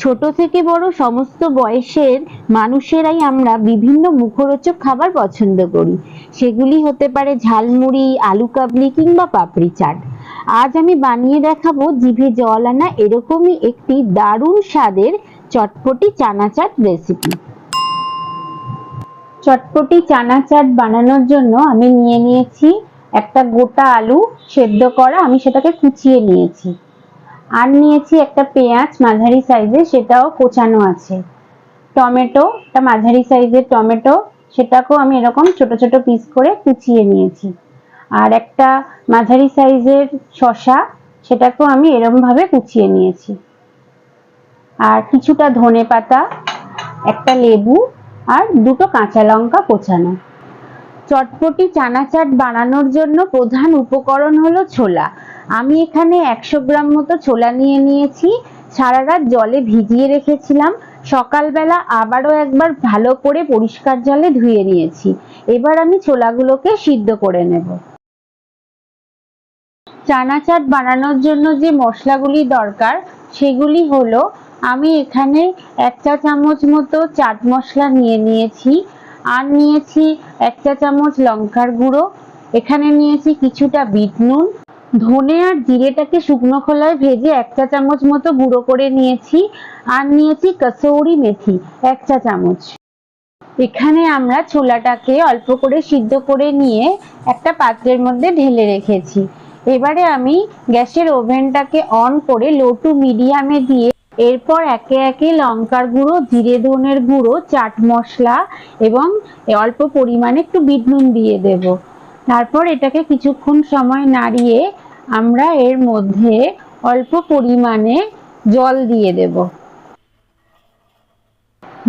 ছোট থেকে বড় সমস্ত বয়সের মানুষেরাই আমরা বিভিন্ন মুখরোচক খাবার পছন্দ করি। সেগুলি হতে পারে ঝালমুড়ি, আলু কাবলি কিংবা পাপড়ি চাট। আজ আমি বানিয়ে দেখাবো জিভে জল আনা এরকমই একটি দারুণ স্বাদের চটপটি চানা চাট রেসিপি। চটপটি চানা চাট বানানোর জন্য আমি নিয়ে নিয়েছি একটা গোটা আলু সেদ্ধ করা, আমি সেটাকে কুচিয়ে নিয়েছি। আর নিয়েছি একটা পেঁয়াজ মাঝারি সাইজের, সেটাও কোচানো আছে। টমেটো, একটা মাঝারি সাইজের টমেটো, সেটাকেও আমি এরকম ছোট ছোট পিস করে কুচিয়ে নিয়েছি। আর একটা মাঝারি সাইজের শসা, সেটাকেও আমি এরকম ভাবে কুচিয়ে নিয়েছি। আর কিছুটা ধনেপাতা, একটা লেবু আর দুটো কাঁচা লঙ্কা কোচানো। চটপটি চানা চাট বানানোর জন্য প্রধান উপকরণ হলো ছোলা। আমি এখানে 100 গ্রাম মতো ছোলা নিয়ে নিয়েছি। সারা রাত জলে ভিজিয়ে রেখেছিলাম, সকালবেলা আবারও একবার ভালো করে পরিষ্কার জলে ধুয়ে নিয়েছি। এবার আমি ছোলাগুলোকে সিদ্ধ করে নেব। চানা চাট বানানোর জন্য যে মশলাগুলি দরকার সেগুলি হলো, আমি এখানে 1 চা চামচ মতো চাট মশলা নিয়ে নিয়েছি। আর নিয়েছি 1 চা চামচ লঙ্কার গুঁড়ো, এখানে নিয়েছি কিছুটা বিট নুন, ধনে আর জিরেটাকে শুকনো খোলায় ভেজে 1 চা চামচ মতো গুঁড়ো করে নিয়েছি। আর নিয়েছি কসৌরি মেথি 1 চা চামচ। এখানে আমরা ছোলাটাকে অল্প করে সিদ্ধ করে নিয়ে একটা পাত্রের মধ্যে ঢেলে রেখেছি। এবারে আমি গ্যাসের ওভেনটাকে অন করে লো টু মিডিয়ামে দিয়ে এরপর একে একে লঙ্কার গুঁড়ো, জিরে ধনের গুঁড়ো, চাট মশলা এবং অল্প পরিমাণে একটু বিট নুন দিয়ে দেব। তারপর এটাকে কিছুক্ষণ সময় নাড়িয়ে আমরা এর মধ্যে অল্প পরিমাণে জল দিয়ে দেব।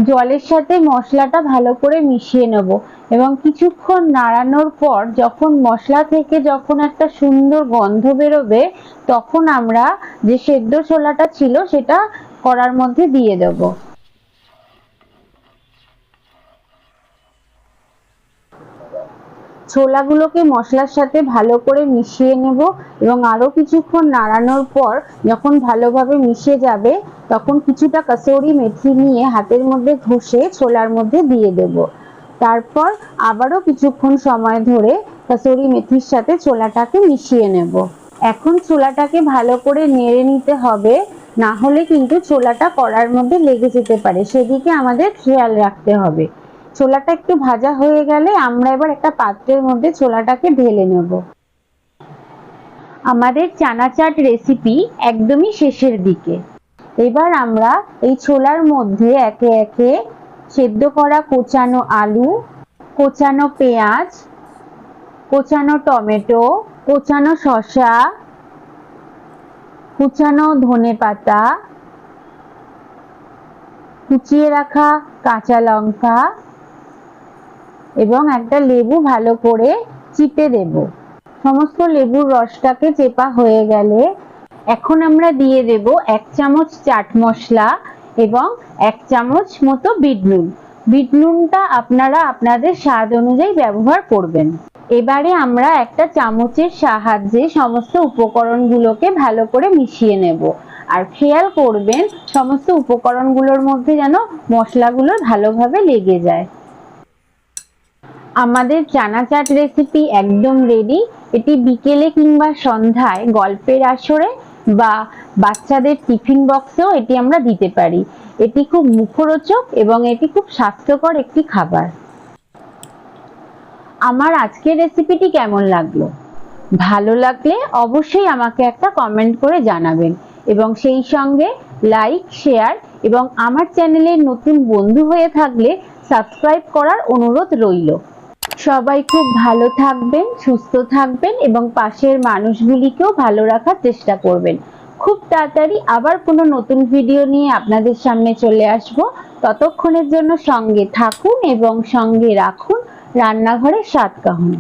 জলের সাথে মশলাটা ভালো করে মিশিয়ে নেব এবং কিছুক্ষণ নাড়ানোর পর যখন মশলা থেকে একটা সুন্দর গন্ধ বেরোবে, তখন আমরা যে সেদ্ধ ছোলাটা ছিল সেটা কড়ার মধ্যে দিয়ে দেব। ছোলাগুলোকে মশলার সাথে ভালো করে মিশিয়ে নেব এবং আরো কিছুক্ষণ নাড়ানোর পর যখন ভালোভাবে মিশে যাবে, তখন কিছুটা কসৌরি মেথি নিয়ে হাতের মধ্যে ঘষে ছোলার মধ্যে দিয়ে দেব। তারপর আবারও কিছুক্ষণ সময় ধরে কসৌরি মেথির সাথে ছোলাটাকে মিশিয়ে নেব। এখন ছোলাটাকে ভালো করে নেড়ে নিতে হবে, না হলে কিন্তু ছোলাটা কড়ার মধ্যে লেগে যেতে পারে, সেদিকে আমাদের খেয়াল রাখতে হবে। ছোলাটা একটু ভাজা হয়ে গেলে আমরা এবার একটা পাত্রের মধ্যে ছোলাটাকে ঢেলে নেব। আমাদের চানা চাট রেসিপি একদমই শেষের দিকে। এবার আমরা এই ছোলার মধ্যে একে একে সেদ্ধ করা কোচানো আলু, কোচানো পেঁয়াজ, কোচানো টমেটো, কোচানো শসা, কুচানো ধনেপাতা, কুচিয়ে রাখা কাঁচা লঙ্কা এবং একটা লেবু ভালো করে চিপে দেব। সমস্ত লেবুর রসটাকে চেপা হয়ে গেলে এখন আমরা দিয়ে দেব 1 চামচ চাট মশলা এবং 1 চামচ মতো বিট নুন। বিট নুনটা আপনারা আপনাদের স্বাদ অনুযায়ী ব্যবহার করবেন। এবারে আমরা একটা চামচের সাহায্যে সমস্ত উপকরণগুলোকে ভালো করে মিশিয়ে নেব। আর খেয়াল করবেন সমস্ত উপকরণগুলোর মধ্যে যেন মশলাগুলো ভালোভাবে লেগে যায়। আমাদের চানা চাট রেসিপি একদম রেডি। এটি বিকেলে কিংবা সন্ধ্যায় গল্পের আসরে বা বাচ্চাদের টিফিন বক্সেও এটি আমরা দিতে পারি। এটি খুব মুখরোচক এবং এটি খুব স্বাস্থ্যকর একটি খাবার। আমার আজকের রেসিপিটি কেমন লাগলো? ভালো লাগলে অবশ্যই আমাকে একটা কমেন্ট করে জানাবেন এবং সেই সঙ্গে লাইক, শেয়ার এবং আমার চ্যানেলের নতুন বন্ধু হয়ে থাকলে সাবস্ক্রাইব করার অনুরোধ রইল। সবাই খুব ভালো থাকবেন, সুস্থ থাকবেন এবং পাশের মানুষগুলিকেও ভালো রাখার চেষ্টা করবেন। খুব তাড়াতাড়ি আবার কোনো নতুন ভিডিও নিয়ে আপনাদের সামনে চলে আসব। ততক্ষণের জন্য সঙ্গে থাকুন এবং সঙ্গে রাখুন রান্নাঘরের স্বাদ কাহন।